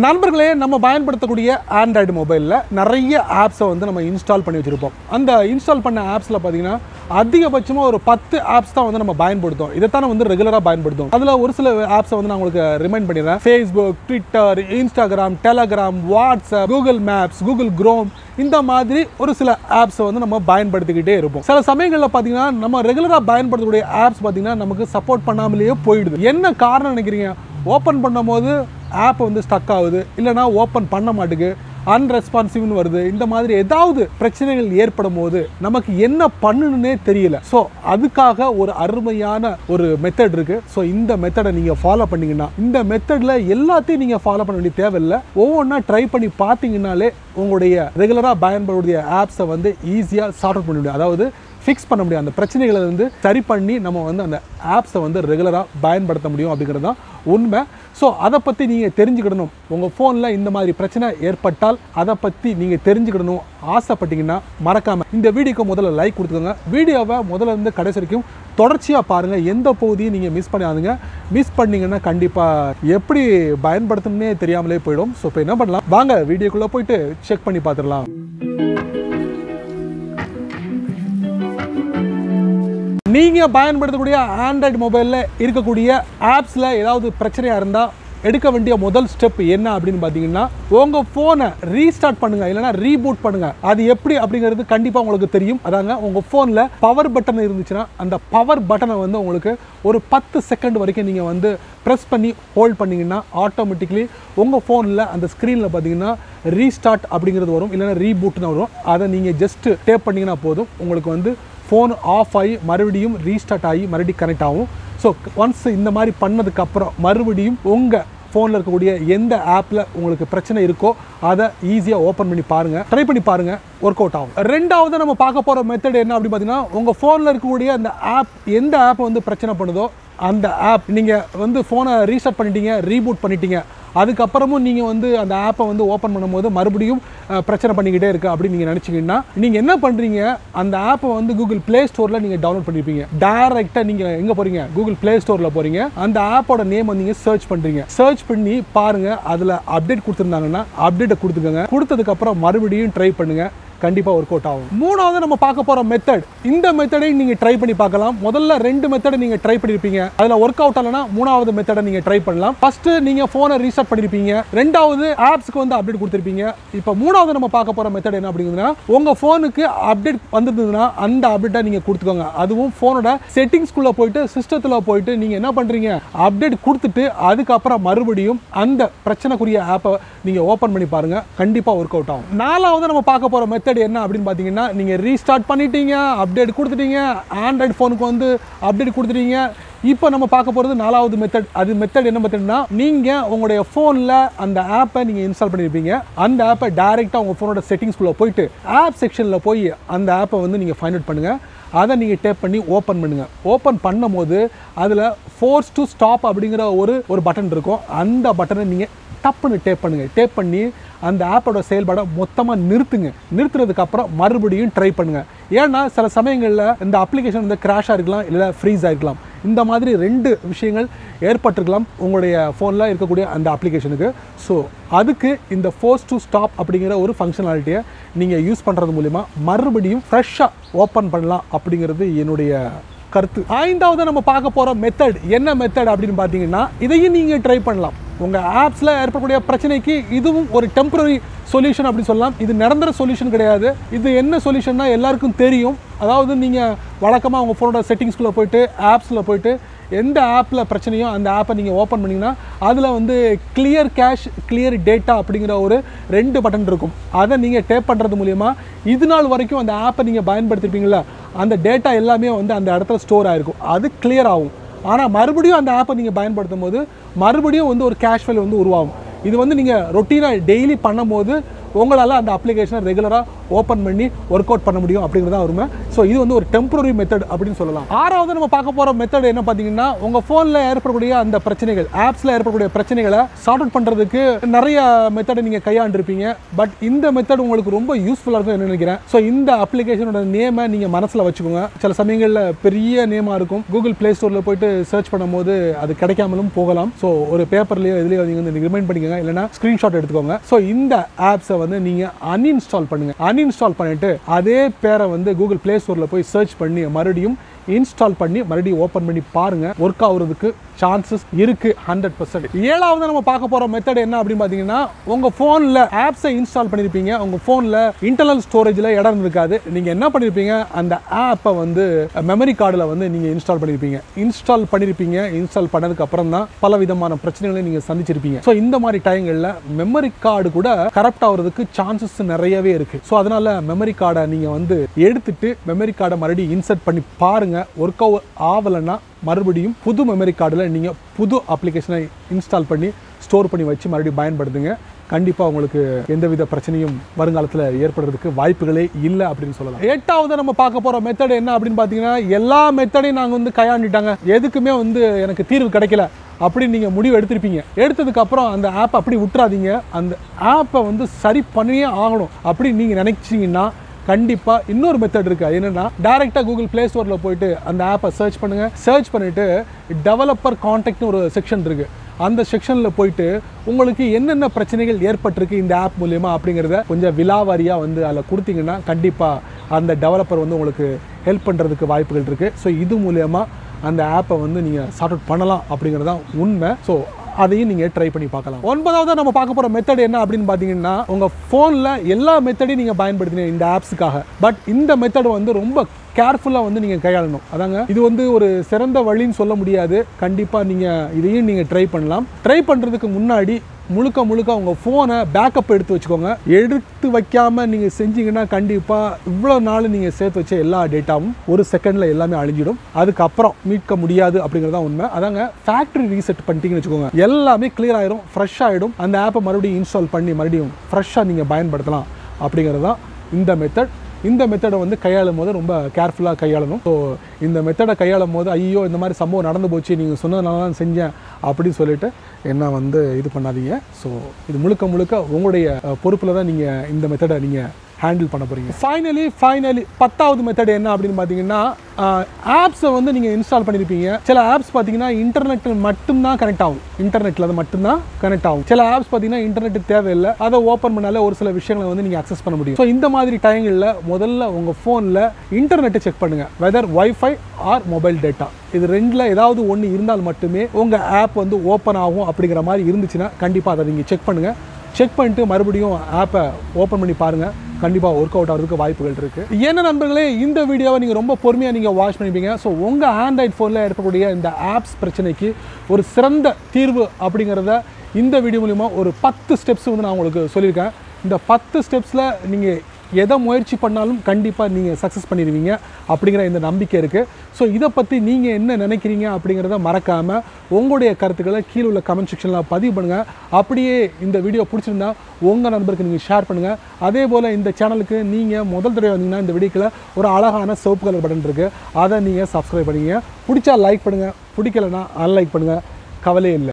நண்பர்களே, நம்ம பயன்படுத்தக்கூடிய ஆண்ட்ராய்டு மொபைலில் நிறைய ஆப்ஸை வந்து நம்ம இன்ஸ்டால் பண்ணி வச்சுருப்போம். அந்த இன்ஸ்டால் பண்ண ஆப்ஸில் பார்த்தீங்கன்னா அதிகபட்சமாக ஒரு 10 ஆப்ஸ் தான் வந்து நம்ம பயன்படுத்தும். இதைத்தான் வந்து ரெகுலராக பயன்படுத்தும். அதில் ஒரு சில ஆப்ஸை வந்து நான் உங்களுக்கு ரிமைண்ட் பண்ணிடுறேன். Facebook, Twitter, Instagram, Telegram, WhatsApp, Google Maps, Google Chrome, இந்த மாதிரி ஒரு சில ஆப்ஸை வந்து நம்ம பயன்படுத்திக்கிட்டே இருப்போம். சில சமயங்களில் பார்த்தீங்கன்னா நம்ம ரெகுலராக பயன்படுத்தக்கூடிய ஆப்ஸ் பார்த்தீங்கன்னா நமக்கு சப்போர்ட் பண்ணாமலேயே போயிடுது. என்ன காரணம் நினைக்கிறீங்க? ஓப்பன் பண்ணும் போது ஆப் வந்து ஸ்டக் ஆகுது, இல்லைனா ஓப்பன் பண்ண மாட்டேங்குது, அன்ரெஸ்பான்சிவ்னு வருது. இந்த மாதிரி ஏதாவது பிரச்சனைகள் ஏற்படும் போது நமக்கு என்ன பண்ணணுன்னே தெரியல. ஸோ அதுக்காக ஒரு அருமையான ஒரு மெத்தட் இருக்கு. ஸோ இந்த மெத்தடை நீங்கள் ஃபாலோ பண்ணீங்கன்னா, இந்த மெத்தடில் எல்லாத்தையும் நீங்கள் ஃபாலோ பண்ண வேண்டிய தேவையில்லை. ஒவ்வொன்றா ட்ரை பண்ணி பார்த்தீங்கன்னாலே உங்களுடைய ரெகுலராக பயன்படக்கூடிய ஆப்ஸை வந்து ஈஸியாக சார்ட் அவுட் பண்ண முடியும். அதாவது ஃபிக்ஸ் பண்ண முடியும். அந்த பிரச்சனைகளை வந்து சரி பண்ணி நம்ம வந்து அந்த ஆப்ஸை வந்து ரெகுலராக பயன்படுத்த முடியும் அப்படிங்கிறது தான் உண்மை. ஸோ அதை பற்றி நீங்கள் தெரிஞ்சுக்கிடணும். உங்கள் ஃபோனில் இந்த மாதிரி பிரச்சனை ஏற்பட்டால் அதை பற்றி நீங்கள் தெரிஞ்சுக்கிடணும் ஆசைப்பட்டீங்கன்னா மறக்காமல் இந்த வீடியோக்கு முதல்ல லைக் கொடுத்துக்கோங்க. வீடியோவை முதல்ல இருந்து கடைசி வரைக்கும் தொடர்ச்சியாக பாருங்கள். எந்த பகுதியும் நீங்கள் மிஸ் பண்ணாதுங்க. மிஸ் பண்ணிங்கன்னா கண்டிப்பாக எப்படி பயன்படுத்தணும்னே தெரியாமலே போயிடும். ஸோ இப்போ என்ன பண்ணலாம், வாங்க வீடியோக்குள்ளே போயிட்டு செக் பண்ணி பார்த்துடலாம். நீங்கள் பயன்படுத்தக்கூடிய ஆண்ட்ராய்டு மொபைலில் இருக்கக்கூடிய ஆப்ஸில் ஏதாவது பிரச்சனையாக இருந்தால் எடுக்க வேண்டிய முதல் ஸ்டெப் என்ன அப்படின்னு பார்த்தீங்கன்னா, உங்கள் ஃபோனை ரீஸ்டார்ட் பண்ணுங்கள், இல்லைனா ரீபூட் பண்ணுங்கள். அது எப்படி அப்படிங்கிறது கண்டிப்பாக உங்களுக்கு தெரியும். அதாங்க, உங்கள் ஃபோனில் பவர் பட்டன் இருந்துச்சுன்னா அந்த பவர் பட்டனை வந்து உங்களுக்கு ஒரு 10 செகண்ட் வரைக்கும் நீங்கள் வந்து ப்ரெஸ் பண்ணி ஹோல்ட் பண்ணிங்கன்னா ஆட்டோமேட்டிக்லி உங்கள் ஃபோனில் அந்த ஸ்க்ரீனில் பார்த்தீங்கன்னா ரீஸ்டார்ட் அப்படிங்கிறது வரும், இல்லைனா ரீபூட்னு வரும். அதை நீங்கள் ஜஸ்ட்டு டேப் பண்ணிங்கன்னா போதும், உங்களுக்கு வந்து ஃபோன் ஆஃப் ஆகி மறுபடியும் ரீஸ்டார்ட் ஆகி மறுபடியும் கனெக்ட் ஆகும். ஸோ ஒன்ஸ் இந்த மாதிரி பண்ணதுக்கப்புறம் மறுபடியும் உங்கள் ஃபோனில் இருக்கக்கூடிய எந்த ஆப்பில் உங்களுக்கு பிரச்சனை இருக்கோ அதை ஈஸியாக ஓப்பன் பண்ணி பாருங்கள், ட்ரை பண்ணி பாருங்கள், ஒர்க் அவுட் ஆகும். ரெண்டாவது நம்ம பார்க்க போகிற மெத்தட் என்ன அப்படின்னு பார்த்தீங்கன்னா, உங்கள் ஃபோனில் இருக்கக்கூடிய அந்த ஆப் எந்த ஆப் வந்து பிரச்சனை பண்ணுதோ அந்த ஆப் நீங்கள் வந்து ஃபோனை ரீஸ்டார்ட் பண்ணிட்டீங்க, ரீபூட் பண்ணிட்டீங்க, அதுக்கப்புறமும் நீங்கள் வந்து அந்த ஆப்பை வந்து ஓப்பன் பண்ணும்போது மறுபடியும் பிரச்சனை பண்ணிக்கிட்டே இருக்குது அப்படின்னு நீங்கள் நினச்சிங்கன்னா நீங்கள் என்ன பண்ணுறீங்க, அந்த ஆப்பை வந்து கூகுள் ப்ளே ஸ்டோரில் நீங்கள் டவுன்லோட் பண்ணியிருப்பீங்க. டைரெக்டாக நீங்கள் எங்கே போகிறீங்க, கூகுள் ப்ளே ஸ்டோரில் போகிறீங்க. அந்த ஆப்போட நேம் வந்து நீங்கள் சர்ச் பண்ணுறீங்க. சர்ச் பண்ணி பாருங்கள், அதில் அப்டேட் கொடுத்துருந்தாங்கன்னா அப்டேட்டை கொடுத்துக்கோங்க. கொடுத்ததுக்கப்புறம் மறுபடியும் ட்ரை பண்ணுங்கள், கண்டிப்பாக ஒர்க் அவுட் ஆகும். மூணாவது நம்ம பார்க்க போகிற மெத்தட், இந்த மெத்தடையும் நீங்கள் ட்ரை பண்ணி பார்க்கலாம். முதல்ல 2 மெத்தடை நீங்கள் ட்ரை பண்ணியிருப்பீங்க, அதில் ஒர்க் அவுட் ஆகலைன்னா 3வது மெத்தடை நீங்கள் ட்ரை பண்ணலாம். ஃபர்ஸ்ட் நீங்கள் ஃபோனை ரீஸ்டார்ட் பண்ணியிருப்பீங்க, 2வது ஆப்ஸ்க்கு வந்து அப்டேட் கொடுத்துருப்பீங்க. இப்போ 3வது நம்ம பார்க்க போகிற மெத்தட் என்ன அப்படிங்கிறதுனா, உங்கள் ஃபோனுக்கு அப்டேட் வந்திருந்ததுன்னா அந்த அப்டேட்டை நீங்கள் கொடுத்துக்கோங்க. அதுவும் ஃபோனோட செட்டிங்ஸ்குள்ளே போயிட்டு சிஸ்டத்தில் போயிட்டு நீங்கள் என்ன பண்ணுறீங்க, அப்டேட் கொடுத்துட்டு அதுக்கப்புறம் மறுபடியும் அந்த பிரச்சனைக்குரிய ஆப்பை நீங்கள் ஓப்பன் பண்ணி பாருங்கள், கண்டிப்பாக ஒர்க் அவுட் ஆகும். 4வது நம்ம பார்க்க போகிற மெத்தட் என்ன அப்படின்னு பார்த்தீங்கன்னா, நீங்கள் ரீஸ்டார்ட் பண்ணிட்டீங்க, அப்டேட் கொடுத்துட்டீங்க, ஆண்ட்ராய்டு ஃபோனுக்கு வந்து அப்டேட் கொடுத்துட்டீங்க. இப்போ நம்ம பார்க்க போகிறது 4வது மெத்தட். அது மெத்தட் என்ன மெத்தட்னா, நீங்கள் உங்களுடைய ஃபோனில் அந்த ஆப்பை நீங்கள் இன்ஸ்டால் பண்ணியிருப்பீங்க, அந்த ஆப்பை டைரெக்டாக உங்கள் ஃபோனோட செட்டிங்ஸ்குள்ளே போயிட்டு ஆப் செக்ஷனில் போய் அந்த ஆப்பை வந்து நீங்கள் ஃபைண்ட் அவுட் பண்ணுங்கள். அதை நீங்கள் டேப் பண்ணி ஓப்பன் பண்ணுங்கள். ஓப்பன் பண்ணும் போது அதில் ஃபோர்ஸ் டு ஸ்டாப் அப்படிங்கிற ஒரு பட்டன் இருக்கும். அந்த பட்டனை நீங்கள் டப்புன்னு டேப் பண்ணுங்கள். டேப் பண்ணி அந்த ஆப்போட செயல்பாடை மொத்தமாக நிறுத்துங்க. நிறுத்துறதுக்கப்புறம் மறுபடியும் ட்ரை பண்ணுங்கள். ஏன்னா சில சமயங்களில் இந்த அப்ளிகேஷன் வந்து கிராஷாக இருக்கலாம், இல்லை ஃப்ரீஸ் ஆகிருக்கலாம். இந்த மாதிரி 2 விஷயங்கள் ஏற்பட்டிருக்கலாம் உங்களுடைய ஃபோனில் இருக்கக்கூடிய அந்த அப்ளிகேஷனுக்கு. ஸோ அதுக்கு இந்த ஃபோர்ஸ் டு ஸ்டாப் அப்படிங்கிற ஒரு ஃபங்க்ஷனாலிட்டியை நீங்கள் யூஸ் பண்ணுறது மூலிமா மறுபடியும் ஃப்ரெஷ்ஷாக ஓப்பன் பண்ணலாம் அப்படிங்கிறது என்னுடைய கருத்து. 5வது நம்ம பார்க்க போகிற மெத்தட் என்ன மெத்தட் அப்படின்னு பார்த்தீங்கன்னா, இதையும் நீங்கள் ட்ரை பண்ணலாம். உங்கள் ஆப்ஸில் ஏற்படக்கூடிய பிரச்சனைக்கு இதுவும் ஒரு டெம்பரரி சொல்யூஷன் அப்படின்னு சொல்லலாம். இது நிரந்தர சொல்யூஷன் கிடையாது. இது என்ன சொல்யூஷன்னா எல்லாருக்கும் தெரியும். அதாவது நீங்கள் வழக்கமாக உங்கள் ஃபோனோட செட்டிங்ஸ்குள்ளே போயிட்டு ஆப்ஸில் போயிட்டு எந்த ஆப்பில் பிரச்சனையோ அந்த ஆப்பை நீங்கள் ஓப்பன் பண்ணிங்கன்னா அதில் வந்து கிளியர் கேஷ், கிளியர் டேட்டா அப்படிங்கிற ஒரு 2 பட்டன் இருக்கும். அதை நீங்கள் டேப் பண்ணுறது மூலிமா இது நாள் வரைக்கும் அந்த ஆப்பை நீங்கள் பயன்படுத்திருப்பீங்களா, அந்த டேட்டா எல்லாமே வந்து அந்த இடத்துல ஸ்டோர் ஆகிருக்கும். அது கிளியர் ஆகும். ஆனால் மறுபடியும் அந்த ஆப்பை நீங்கள் பயன்படுத்தும் போது மறுபடியும் வந்து ஒரு கேஷ் ஃபைல் வந்து உருவாகும். இது வந்து நீங்கள் ரொட்டீனாக டெய்லி பண்ணும்போது உங்களால் அந்த அப்ளிகேஷனை ரெகுலராக ஓப்பன் பண்ணி ஒர்க் அவுட் பண்ண முடியும் அப்படிங்கிறது தான் உண்மை. ஸோ இது வந்து ஒரு டெம்பரரி மெத்தட் அப்படின்னு சொல்லலாம். ஆறாவது நம்ம பார்க்க போகிற மெத்தட் என்ன பார்த்தீங்கன்னா, உங்கள் ஃபோனில் ஏற்படக்கூடிய அந்த பிரச்சனைகள், ஆப்ஸில் ஏற்படக்கூடிய பிரச்சனைகளை சார்ட் அவுட் பண்ணுறதுக்கு நிறைய மெத்தடை நீங்கள் கையாண்டிருப்பீங்க. பட் இந்த மெத்தட் உங்களுக்கு ரொம்ப யூஸ்ஃபுல்லாக இருக்கும் நினைக்கிறேன். ஸோ இந்த அப்ளிகேஷனோட நேமை நீங்கள் மனசில் வச்சுக்கோங்க. சில சமயங்களில் பெரிய நேமாக இருக்கும். கூகுள் ப்ளே ஸ்டோரில் போயிட்டு சர்ச் பண்ணும்போது அது கிடைக்காமலும் போகலாம். ஸோ ஒரு பேப்பர்லேயோ இதுலேயோ நீங்கள் வந்து ரிமைண்ட் பண்ணிக்கோங்க, இல்லைனா ஸ்க்ரீன்ஷாட் எடுத்துக்கோங்க. ஸோ இந்த ஆப்ஸை வந்து நீங்கள் அன்இன்ஸ்டால் பண்ணுங்கள். அன்இன்ஸ்டால் பண்ணிட்டு அதே பேரை வந்து கூகுள் ப்ளே ஸ்டோரில் போய் சர்ச் பண்ணி மறுபடியும் இன்ஸ்டால் பண்ணி மறுபடியும் ஓப்பன் பண்ணி பாருங்க. ஒர்க் ஆகுறதுக்கு சான்சஸ் இருக்கு 100%. ஏழாவது நம்ம பார்க்க போற மெத்தட் என்ன அப்படின்னு பார்த்தீங்கன்னா, உங்க ஃபோனில் ஆப்ஸை இன்ஸ்டால் பண்ணியிருப்பீங்க. உங்க ஃபோனில் இன்டர்னல் ஸ்டோரேஜில் இடம் இருக்காது. நீங்க என்ன பண்ணியிருப்பீங்க, அந்த ஆப்பை வந்து மெமரி கார்டில் வந்து நீங்க இன்ஸ்டால் பண்ணியிருப்பீங்க. இன்ஸ்டால் பண்ணதுக்கு அப்புறம் தான் பல விதமான பிரச்சனைகளை நீங்க சந்திச்சிருப்பீங்க. ஸோ இந்த மாதிரி டைங்களில் மெமரி கார்டு கூட கரப்ட் ஆகுறதுக்கு சான்சஸ் நிறையவே இருக்கு. ஸோ அதனால மெமரி கார்டை நீங்க வந்து எடுத்துட்டு மெமரி கார்டை மறுபடியும் இன்சர்ட் பண்ணி பாருங்க. ஒர்க் அவுட் ஆகலைன்னா மறுபடியும் புது மெமரி கார்டில் நீங்கள் புது அப்ளிகேஷனை இன்ஸ்டால் பண்ணி ஸ்டோர் பண்ணி வச்சு மறுபடியும் பயன்படுத்துங்க. கண்டிப்பாக உங்களுக்கு எந்தவித பிரச்சனையும் வருங்காலத்தில் ஏற்படுறதுக்கு வாய்ப்புகளே இல்லை அப்படின்னு சொல்லலாம். எட்டாவது நம்ம பார்க்க போகிற மெத்தட் என்ன அப்படின்னு பார்த்தீங்கன்னா, எல்லா மெத்தடையும் நாங்கள் வந்து கையாண்டிட்டாங்க, எதுக்குமே வந்து எனக்கு தீர்வு கிடைக்கல அப்படின்னு நீங்கள் முடிவு எடுத்திருப்பீங்க. எடுத்ததுக்கப்புறம் அந்த ஆப்பை அப்படி விட்டுறாதீங்க. அந்த ஆப்பை வந்து சரி பண்ணியே ஆகணும் அப்படின்னு நீங்கள் நினைச்சிங்கன்னா கண்டிப்பாக இன்னொரு மெத்தட் இருக்குது. அது என்னென்னா, டேரெக்டாக கூகுள் ப்ளே ஸ்டோரில் போயிட்டு அந்த ஆப்பை சர்ச் பண்ணுங்கள். சர்ச் பண்ணிவிட்டு டெவலப்பர் கான்டாக்ட்னு ஒரு செக்ஷன் இருக்குது. அந்த செக்ஷனில் போயிட்டு உங்களுக்கு என்னென்ன பிரச்சனைகள் ஏற்பட்டிருக்கு இந்த ஆப் மூலமா அப்படிங்கிறத கொஞ்சம் விலாவாரியாக வந்து அதில் கொடுத்தீங்கன்னா கண்டிப்பாக அந்த டெவலப்பர் வந்து உங்களுக்கு ஹெல்ப் பண்ணுறதுக்கு வாய்ப்புகள் இருக்குது. ஸோ இது மூலமா அந்த ஆப்பை வந்து நீங்கள் சார்ட் அவுட் பண்ணலாம் அப்படிங்கிறது தான் உண்மை. ஸோ அதையும் நீங்கள் ட்ரை பண்ணி பார்க்கலாம். ஒன்பதாவது நம்ம பார்க்க போகிற மெத்தட் என்ன அப்படின்னு பார்த்தீங்கன்னா, உங்கள் ஃபோனில் எல்லா மெத்தடையும் நீங்கள் பயன்படுத்தினீங்க இந்த ஆப்ஸுக்காக. பட் இந்த மெத்தட் வந்து ரொம்ப கேர்ஃபுல்லாக வந்து நீங்கள் கையாளணும். அதாங்க இது வந்து ஒரு சிறந்த வழின்னு சொல்ல முடியாது. கண்டிப்பாக நீங்கள் இதையும் நீங்கள் ட்ரை பண்ணலாம். ட்ரை பண்ணுறதுக்கு முன்னாடி முழுக்க உங்கள் ஃபோனை பேக்கப் எடுத்து வச்சுக்கோங்க. எடுத்து வைக்காமல் நீங்கள் செஞ்சீங்கன்னா கண்டிப்பாக இவ்வளோ நாள் நீங்கள் சேர்த்து வச்ச எல்லா டேட்டாவும் ஒரு செகண்டில் எல்லாமே அழிஞ்சிடும். அதுக்கப்புறம் மீட்க முடியாது அப்படிங்கிறது தான் உண்மை. அதாங்க ஃபேக்ட்ரி ரீசெட் பண்ணிட்டீங்கன்னு வச்சுக்கோங்க, எல்லாமே கிளியர் ஆயிரும், ஃப்ரெஷ் ஆகிடும். அந்த ஆப்பை மறுபடியும் இன்ஸ்டால் பண்ணி மறுபடியும் ஃப்ரெஷ்ஷாக நீங்கள் பயன்படுத்தலாம் அப்படிங்கிறது தான் இந்த மெத்தட். இந்த மெத்தடை வந்து கையாளும் போது ரொம்ப கேர்ஃபுல்லாக கையாளணும். ஸோ இந்த மெத்தடை கையாளும் போது ஐயோ இந்த மாதிரி சம்பவம் நடந்து போச்சு, நீங்கள் சொன்னதுனால தான் செஞ்சேன் அப்படின்னு சொல்லிட்டு என்ன வந்து இது பண்ணாதீங்க. ஸோ இது முழுக்க உங்களுடைய பொறுப்பில் தான் நீங்கள் இந்த மெத்தடை நீங்கள் ஹேண்டில் பண்ண போகிறீங்க. ஃபைனலி 10வது மெத்தட் என்ன அப்படின்னு பார்த்தீங்கன்னா, ஆப்ஸை வந்து நீங்கள் இன்ஸ்டால் பண்ணியிருப்பீங்க. சில ஆப்ஸ் பார்த்தீங்கன்னா இன்டர்நெட்டில் மட்டும்தான் கனெக்ட் ஆகும். இன்டர்நெட்டில் அது மட்டும்தான் கனெக்ட் ஆகும். சில ஆப்ஸ் பார்த்தீங்கன்னா இன்டர்நெட் தேவையில்லை, அதை ஓப்பன் பண்ணாலே ஒரு சில விஷயங்களை வந்து நீங்கள் அக்சஸ் பண்ண முடியும். ஸோ இந்த மாதிரி டைங்களில் முதல்ல உங்கள் ஃபோனில் இன்டர்நெட்டை செக் பண்ணுங்கள். Whether WiFi or mobile data, இது ரெண்டில் ஏதாவது ஒன்று இருந்தால் மட்டுமே உங்கள் ஆப் வந்து ஓப்பன் ஆகும். அப்படிங்கிற மாதிரி இருந்துச்சுன்னா கண்டிப்பாக அதை நீங்கள் செக் பண்ணுங்கள். செக் பண்ணிட்டு மறுபடியும் ஆப்பை ஓப்பன் பண்ணி பாருங்கள். கண்டிப்பாக ஒர்க் அவுட் ஆகிறதுக்கு வாய்ப்புகள் இருக்குது. என்ன நண்பர்களே, இந்த வீடியோவை நீங்கள் ரொம்ப பொறுமையாக நீங்கள் வாட்ச் பண்ணிப்பீங்க. ஸோ உங்கள் ஆண்ட்ராய்ட் ஃபோனில் இருக்கக்கூடிய இந்த ஆப்ஸ் பிரச்சனைக்கு ஒரு சிறந்த தீர்வு அப்படிங்கிறத இந்த வீடியோ மூலிமா ஒரு 10 ஸ்டெப்ஸ் வந்து நான் உங்களுக்கு சொல்லியிருக்கேன். இந்த 10 ஸ்டெப்ஸில் நீங்கள் எதை முயற்சி பண்ணாலும் கண்டிப்பாக நீங்கள் சக்ஸஸ் பண்ணிடுவீங்க அப்படிங்கிற இந்த நம்பிக்கை இருக்குது. ஸோ இதை பற்றி நீங்கள் என்ன நினைக்கிறீங்க அப்படிங்கிறத மறக்காமல் உங்களுடைய கருத்துக்களை கீழே உள்ள கமெண்ட் செக்ஷனில் பதிவு பண்ணுங்கள். அப்படியே இந்த வீடியோ பிடிச்சிருந்தா உங்கள் நண்பருக்கு நீங்கள் ஷேர் பண்ணுங்கள். அதே போல் இந்த சேனலுக்கு நீங்கள் முதல் தடவை வந்தீங்கன்னா இந்த வீடியோக்கில் ஒரு அழகான சிவப்பு கலர் பட்டன் இருக்குது, அதை நீங்கள் சப்ஸ்கிரைப் பண்ணிங்க. பிடிச்சா லைக் பண்ணுங்கள், பிடிக்கலைன்னா அன்லைக் பண்ணுங்கள், கவலையே இல்லை.